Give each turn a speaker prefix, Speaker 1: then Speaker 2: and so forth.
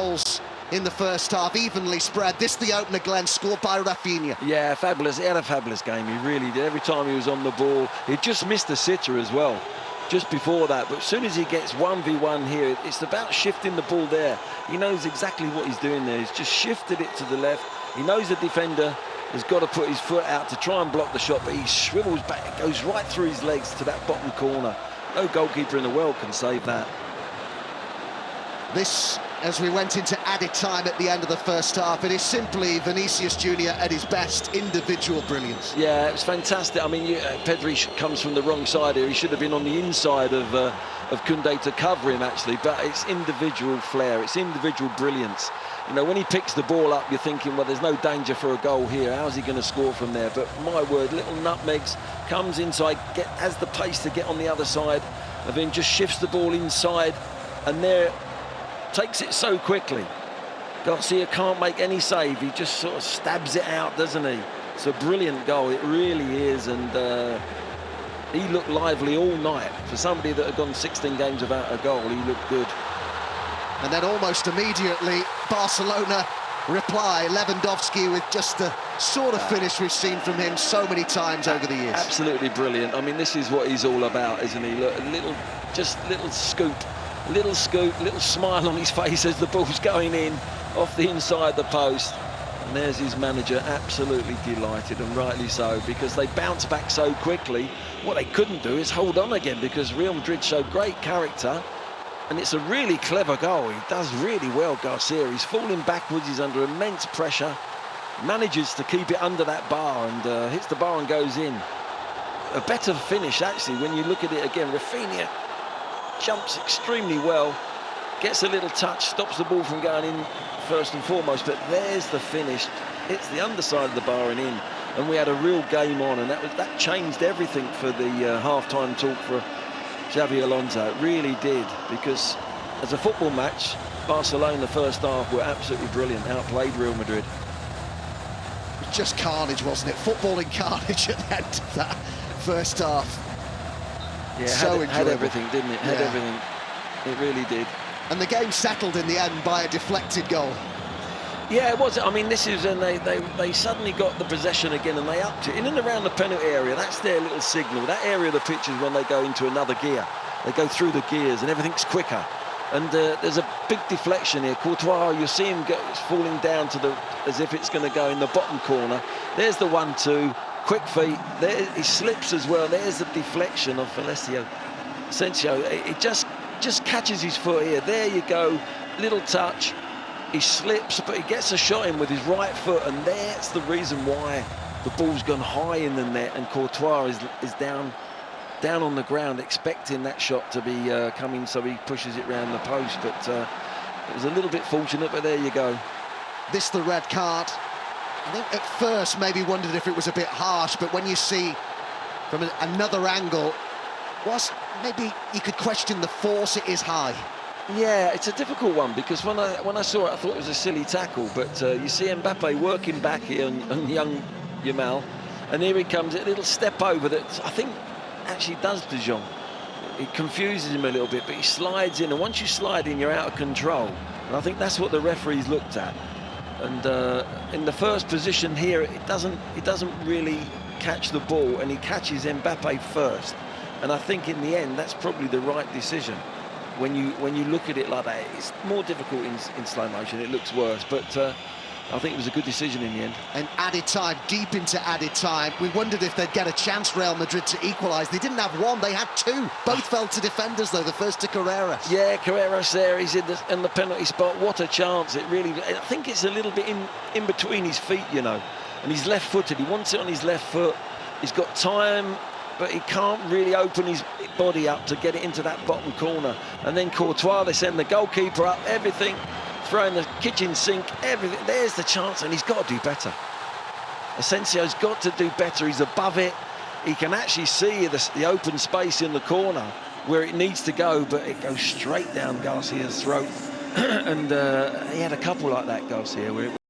Speaker 1: goals in the first half, evenly spread. This the opener, Glenn, scored by Rafinha.
Speaker 2: Yeah, fabulous. He had a fabulous game, he really did. Every time he was on the ball, he just missed the sitter as well, just before that. But as soon as he gets 1v1 here, it's about shifting the ball there. He knows exactly what he's doing there. He's just shifted it to the left. He knows the defender has got to put his foot out to try and block the shot, but he swivels back, it goes right through his legs to that bottom corner. No goalkeeper in the world can save that.
Speaker 1: This, as we went into added time at the end of the first half, it is simply Vinicius Junior at his best, individual brilliance.
Speaker 2: Yeah, it was fantastic. I mean, Pedri comes from the wrong side here. He should have been on the inside of Koundé to cover him, actually, but it's individual flair, it's individual brilliance. You know, when he picks the ball up, you're thinking, well, there's no danger for a goal here. How's he going to score from there? But my word, little nutmegs, comes inside, has the pace to get on the other side, and then just shifts the ball inside, and there, takes it so quickly. Garcia can't make any save. He just sort of stabs it out, doesn't he? It's a brilliant goal, it really is, and he looked lively all night. For somebody that had gone 16 games without a goal, he looked good.
Speaker 1: And then almost immediately, Barcelona reply. Lewandowski with just the sort of finish we've seen from him so many times over the years.
Speaker 2: Absolutely brilliant. I mean, this is what he's all about, isn't he? Look, little scoop, little smile on his face as the ball's going in off the inside the post. And there's his manager, absolutely delighted, and rightly so, because they bounce back so quickly. What they couldn't do is hold on again, because Real Madrid showed great character. And it's a really clever goal. He does really well, Garcia. He's falling backwards, he's under immense pressure, manages to keep it under that bar, and hits the bar and goes in. A better finish, actually, when you look at it again. Rafinha jumps extremely well, gets a little touch, stops the ball from going in first and foremost, but there's the finish. Hits the underside of the bar and in. And we had a real game on, and that changed everything for the half-time talk for Xabi Alonso. It really did, because as a football match, Barcelona first half were absolutely brilliant, outplayed Real Madrid.
Speaker 1: It was just carnage, wasn't it? Footballing carnage at the end of that first half.
Speaker 2: Yeah,
Speaker 1: so
Speaker 2: had everything, didn't it? Had everything. It really did.
Speaker 1: And the game settled in the end by a deflected goal.
Speaker 2: Yeah, it was. I mean, this is when they suddenly got the possession again, and they upped it in and around the penalty area. That's their little signal. That area of the pitch is when they go into another gear. They go through the gears, and everything's quicker. And there's a big deflection here. Courtois, you see him falling down to as if it's going to go in the bottom corner. There's the 1-2, quick feet. There he slips as well. There's the deflection of Asensio. It just catches his foot here. There you go, little touch. He slips, but he gets a shot in with his right foot, and that's the reason why the ball's gone high in the net, and Courtois is down on the ground, expecting that shot to be coming, so he pushes it round the post. But it was a little bit fortunate, but there you go.
Speaker 1: This the red card. I think at first maybe wondered if it was a bit harsh, but when you see from another angle, whilst maybe you could question the force, it is high.
Speaker 2: Yeah, it's a difficult one, because when I saw it, I thought it was a silly tackle. But you see Mbappe working back here on young Yamal, and here he comes, a little step over that I think actually does De Jong. It confuses him a little bit, but he slides in, and once you slide in, you're out of control. And I think that's what the referees looked at. And in the first position here, it doesn't really catch the ball, and he catches Mbappe first. And I think in the end, that's probably the right decision. When you look at it like that, it's more difficult in slow motion. It looks worse, but I think it was a good decision in the end.
Speaker 1: And added time, deep into added time, we wondered if they'd get a chance, Real Madrid, to equalise. They didn't have one, they had two. Both fell to defenders, though. The first to Carreras.
Speaker 2: Yeah, Carreras there, he's in the penalty spot. What a chance. It really, I think it's a little bit in between his feet, you know. And he's left-footed. He wants it on his left foot. He's got time, but he can't really open his body up to get it into that bottom corner. And then Courtois, they send the goalkeeper up, everything, throwing the kitchen sink, everything. There's the chance, and he's got to do better. Asensio's got to do better. He's above it. He can actually see the open space in the corner where it needs to go, but it goes straight down Garcia's throat. And he had a couple like that, Garcia, where it